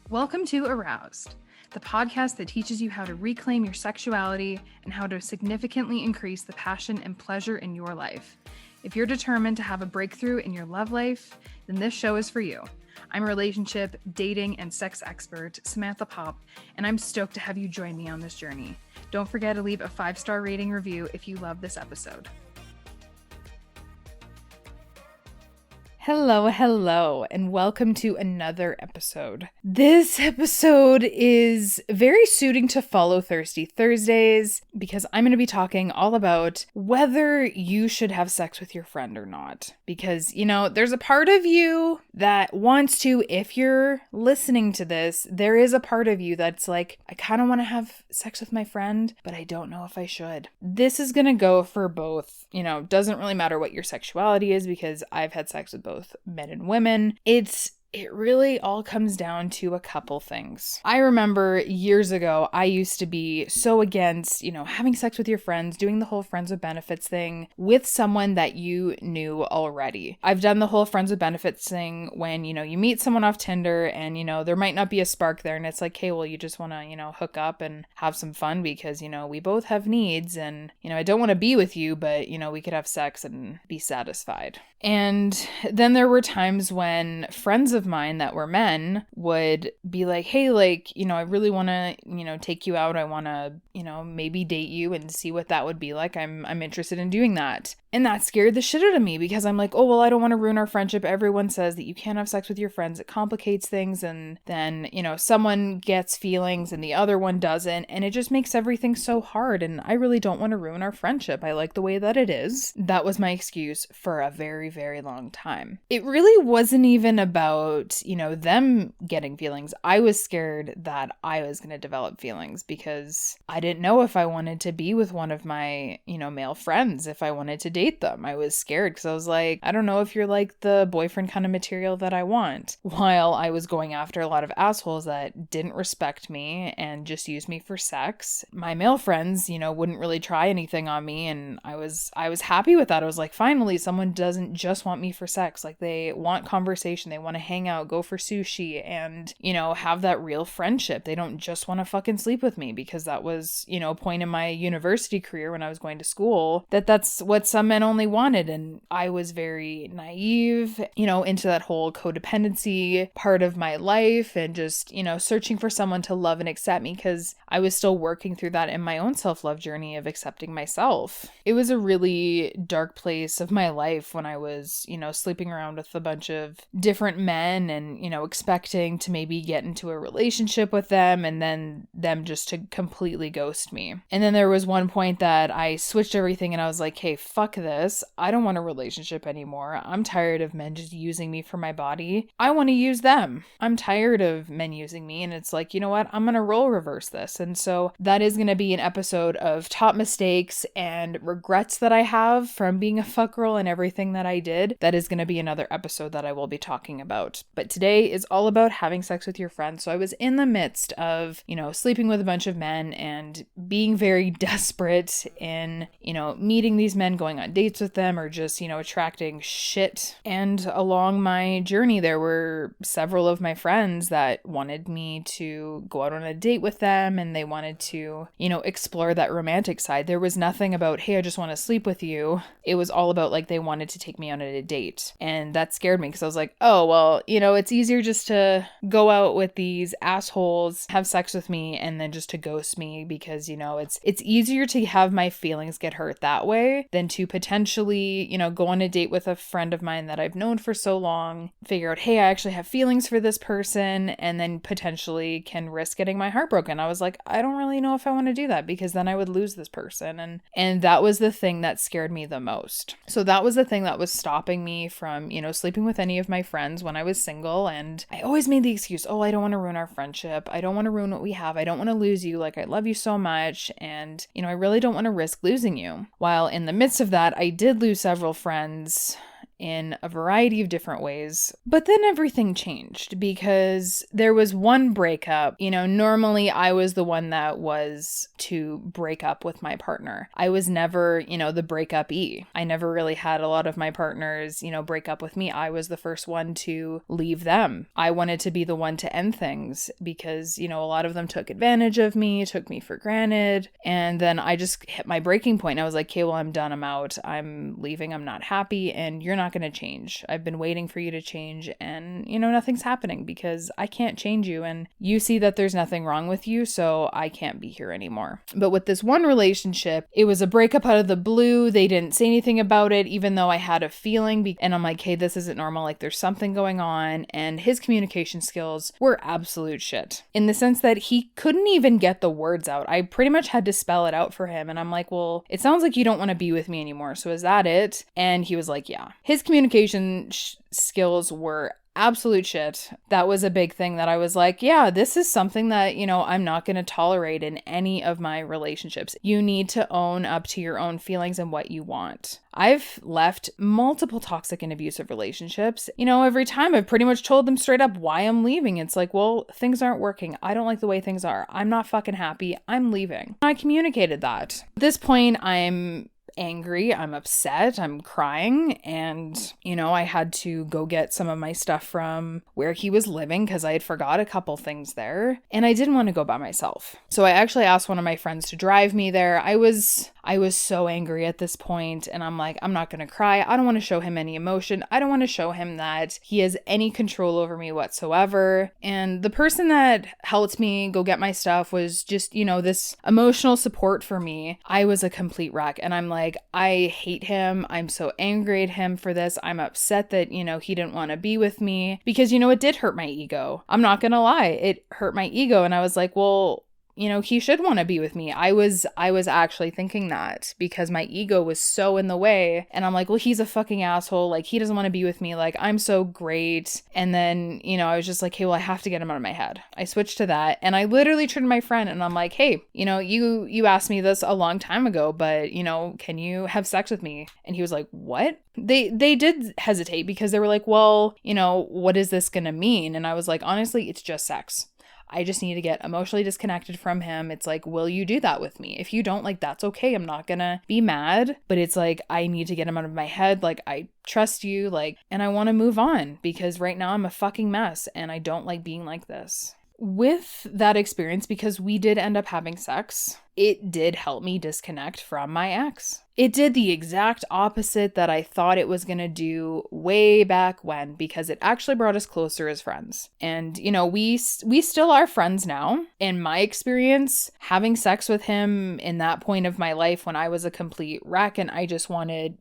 Welcome to Aroused, the podcast that teaches you how to reclaim your sexuality and how to significantly increase the passion and pleasure in your life. If you're determined to have a breakthrough in your love life, then this show is for you. I'm relationship, dating, and sex expert Samantha Pop, and I'm stoked to have you join me on this journey. Don't forget to leave a 5-star rating review if you love this episode. Hello, and welcome to another episode. This episode is very suiting to Follow Thirsty Thursdays because I'm going to be talking all about whether you should have sex with your friend or not. Because, there's a part of you that wants to, if you're listening to this, there is a part of you that's like, I kind of want to have sex with my friend, but I don't know if I should. This is going to go for both. Doesn't really matter what your sexuality is because I've had sex with both men and women. It really all comes down to a couple things. I remember years ago, I used to be so against, having sex with your friends, doing the whole friends with benefits thing with someone that you knew already. I've done the whole friends with benefits thing when, you meet someone off Tinder and, there might not be a spark there and it's like, hey, well, you just want to, hook up and have some fun because, we both have needs and, I don't want to be with you, but, we could have sex and be satisfied. And then there were times when friends of mine that were men would be like, hey, I really want to, take you out. I want to, maybe date you and see what that would be like. I'm interested in doing that. And that scared the shit out of me because I'm like, oh, well, I don't want to ruin our friendship. Everyone says that you can't have sex with your friends. It complicates things. And then, someone gets feelings and the other one doesn't. And it just makes everything so hard. And I really don't want to ruin our friendship. I like the way that it is. That was my excuse for a very, very long time. It really wasn't even about, them getting feelings. I was scared that I was going to develop feelings because I didn't know if I wanted to be with one of my, male friends, if I wanted to date them. I was scared because I was like, I don't know if you're like the boyfriend kind of material that I want. While I was going after a lot of assholes that didn't respect me and just used me for sex, my male friends, wouldn't really try anything on me. And I was happy with that. I was like, finally, someone doesn't just want me for sex. Like they want conversation. They want to hang out, go for sushi and, have that real friendship. They don't just want to fucking sleep with me because that was, a point in my university career when I was going to school that's what some men only wanted. And I was very naive, into that whole codependency part of my life and just, searching for someone to love and accept me because I was still working through that in my own self-love journey of accepting myself. It was a really dark place of my life when I was, sleeping around with a bunch of different men and, expecting to maybe get into a relationship with them and then them just to completely ghost me. And then there was one point that I switched everything and I was like, hey, fuck this. I don't want a relationship anymore. I'm tired of men just using me for my body. I want to use them. I'm tired of men using me. And it's like, you know what? I'm going to role reverse this. And so that is going to be an episode of top mistakes and regrets that I have from being a fuck girl and everything that I did. That is going to be another episode that I will be talking about. But today is all about having sex with your friends. So I was in the midst of, sleeping with a bunch of men and being very desperate in, meeting these men, going on dates with them, or just, attracting shit. And along my journey, there were several of my friends that wanted me to go out on a date with them and they wanted to, explore that romantic side. There was nothing about, hey, I just want to sleep with you. It was all about like they wanted to take me on a date. And that scared me because I was like, oh, well, it's easier just to go out with these assholes, have sex with me, and then just to ghost me because, it's easier to have my feelings get hurt that way than to potentially, go on a date with a friend of mine that I've known for so long, figure out, hey, I actually have feelings for this person, and then potentially can risk getting my heart broken. I was like, I don't really know if I want to do that because then I would lose this person. And that was the thing that scared me the most. So that was the thing that was stopping me from, sleeping with any of my friends when I was single. And I always made the excuse, oh, I don't want to ruin our friendship. I don't want to ruin what we have. I don't want to lose you. Like, I love you so much. And, I really don't want to risk losing you. While in the midst of that, I did lose several friends in a variety of different ways. But then everything changed because there was one breakup. Normally I was the one that was to break up with my partner. I was never, the breakup-y. I never really had a lot of my partners, break up with me. I was the first one to leave them. I wanted to be the one to end things because, a lot of them took advantage of me, took me for granted. And then I just hit my breaking point. I was like, okay, well, I'm done. I'm out. I'm leaving. I'm not happy. And you're not going to change. I've been waiting for you to change. And, nothing's happening because I can't change you. And you see that there's nothing wrong with you. So I can't be here anymore. But with this one relationship, it was a breakup out of the blue. They didn't say anything about it, even though I had a feeling. And I'm like, hey, this isn't normal. Like there's something going on. And his communication skills were absolute shit in the sense that he couldn't even get the words out. I pretty much had to spell it out for him. And I'm like, well, it sounds like you don't want to be with me anymore. So is that it? And he was like, yeah. His communication skills were absolute shit. That was a big thing that I was like, yeah, this is something that, I'm not going to tolerate in any of my relationships. You need to own up to your own feelings and what you want. I've left multiple toxic and abusive relationships. Every time I've pretty much told them straight up why I'm leaving. It's like, well, things aren't working. I don't like the way things are. I'm not fucking happy. I'm leaving. I communicated that. At this point, I'm angry, I'm upset, I'm crying, and I had to go get some of my stuff from where he was living because I had forgot a couple things there, and I didn't want to go by myself. So I actually asked one of my friends to drive me there. I was so angry at this point, and I'm like, I'm not going to cry. I don't want to show him any emotion. I don't want to show him that he has any control over me whatsoever. And the person that helped me go get my stuff was just, this emotional support for me. I was a complete wreck, and I'm like, I hate him. I'm so angry at him for this. I'm upset that, he didn't want to be with me because, it did hurt my ego. I'm not going to lie. It hurt my ego. And I was like, well, he should want to be with me. I was actually thinking that because my ego was so in the way. And I'm like, well, he's a fucking asshole. Like, he doesn't want to be with me. Like, I'm so great. And then, I was just like, hey, well, I have to get him out of my head. I switched to that. And I literally turned to my friend and I'm like, hey, you asked me this a long time ago, but, can you have sex with me? And he was like, what? They did hesitate because they were like, well, what is this going to mean? And I was like, honestly, it's just sex. I just need to get emotionally disconnected from him. It's like, will you do that with me? If you don't, like, that's okay. I'm not gonna be mad, but it's like, I need to get him out of my head. Like, I trust you, like, and I want to move on because right now I'm a fucking mess and I don't like being like this. With that experience, because we did end up having sex, it did help me disconnect from my ex. It did the exact opposite that I thought it was going to do way back when, because it actually brought us closer as friends. And, we still are friends now. In my experience, having sex with him in that point of my life when I was a complete wreck and I just wanted,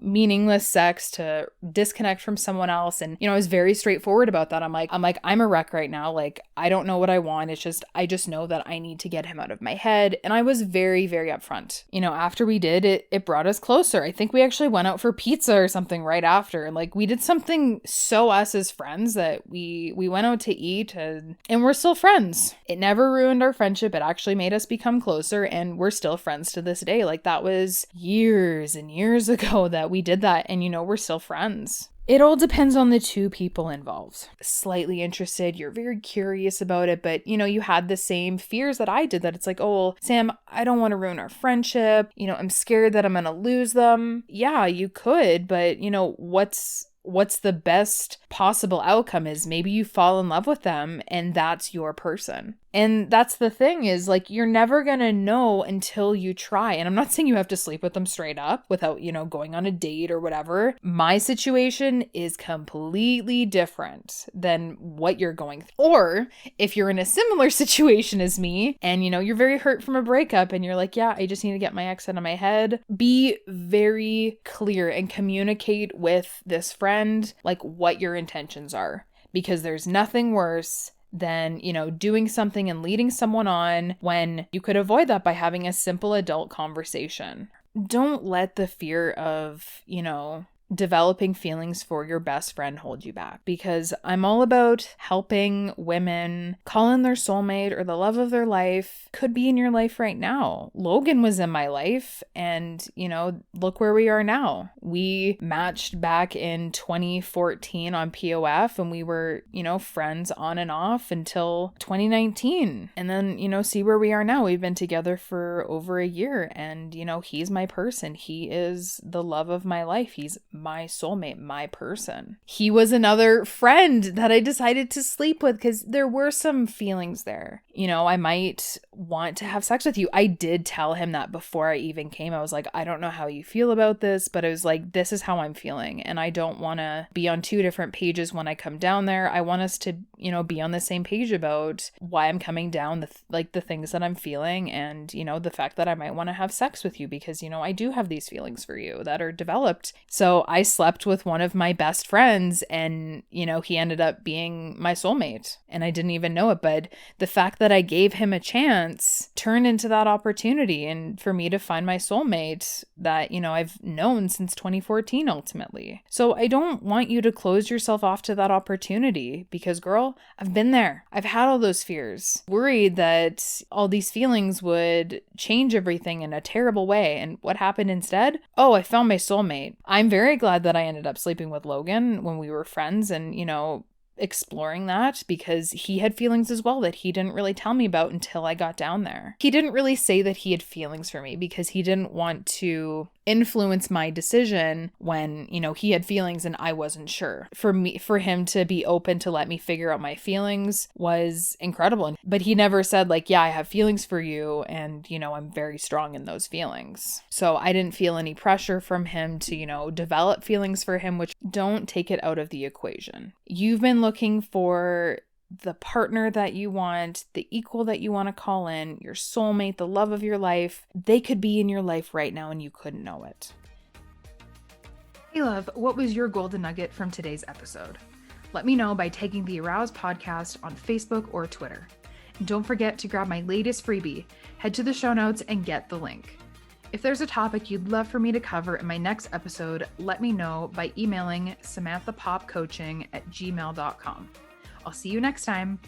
meaningless sex to disconnect from someone else. And, I was very straightforward about that. I'm like, I'm a wreck right now. Like, I don't know what I want. I just know that I need to get him out of my head. And I was very, very upfront. After we did it, it brought us closer. I think we actually went out for pizza or something right after. Like, we did something so us as friends that we went out to eat and we're still friends. It never ruined our friendship. It actually made us become closer and we're still friends to this day. Like, that was years and years ago that we did that and we're still friends. It all depends on the two people involved. Slightly interested, you're very curious about it, but you had the same fears that I did, that it's like, oh, well, Sam, I don't want to ruin our friendship. I'm scared that I'm going to lose them. Yeah, you could, but what's the best possible outcome is maybe you fall in love with them and that's your person. And that's the thing is, like, you're never going to know until you try. And I'm not saying you have to sleep with them straight up without, going on a date or whatever. My situation is completely different than what you're going through. Or if you're in a similar situation as me and, you're very hurt from a breakup and you're like, yeah, I just need to get my ex out of my head. Be very clear and communicate with this friend, like, what your intentions are, because there's nothing worse than, doing something and leading someone on when you could avoid that by having a simple adult conversation. Don't let the fear of, developing feelings for your best friend hold you back, because I'm all about helping women call in their soulmate or the love of their life. Could be in your life right now. Logan was in my life, and look where we are now. We matched back in 2014 on POF, and we were, friends on and off until 2019. And then, see where we are now. We've been together for over a year, and, he's my person. He is the love of my life. He's my soulmate, my person. He was another friend that I decided to sleep with because there were some feelings there. I might want to have sex with you. I did tell him that before I even came. I was like, I don't know how you feel about this, but I was like, this is how I'm feeling. And I don't want to be on two different pages when I come down there. I want us to, be on the same page about why I'm coming down, the things that I'm feeling, and, the fact that I might want to have sex with you because, I do have these feelings for you that are developed. So I slept with one of my best friends, and, he ended up being my soulmate, and I didn't even know it. But the fact that I gave him a chance turned into that opportunity, and for me to find my soulmate that, I've known since 2014 ultimately. So I don't want you to close yourself off to that opportunity because, girl, I've been there. I've had all those fears, worried that all these feelings would change everything in a terrible way. And what happened instead? Oh, I found my soulmate. I'm very glad that I ended up sleeping with Logan when we were friends and, exploring that, because he had feelings as well that he didn't really tell me about until I got down there. He didn't really say that he had feelings for me because he didn't want to influence my decision when, he had feelings and I wasn't sure. For him to be open to let me figure out my feelings was incredible. But he never said like, yeah, I have feelings for you and, I'm very strong in those feelings. So I didn't feel any pressure from him to, develop feelings for him, which don't take it out of the equation. You've been looking for the partner that you want, the equal that you want to call in, your soulmate, the love of your life. They could be in your life right now and you couldn't know it. Hey love, what was your golden nugget from today's episode? Let me know by tagging the Arouse Podcast on Facebook or Twitter. And don't forget to grab my latest freebie. Head to the show notes and get the link. If there's a topic you'd love for me to cover in my next episode, let me know by emailing samanthapopcoaching@gmail.com. I'll see you next time.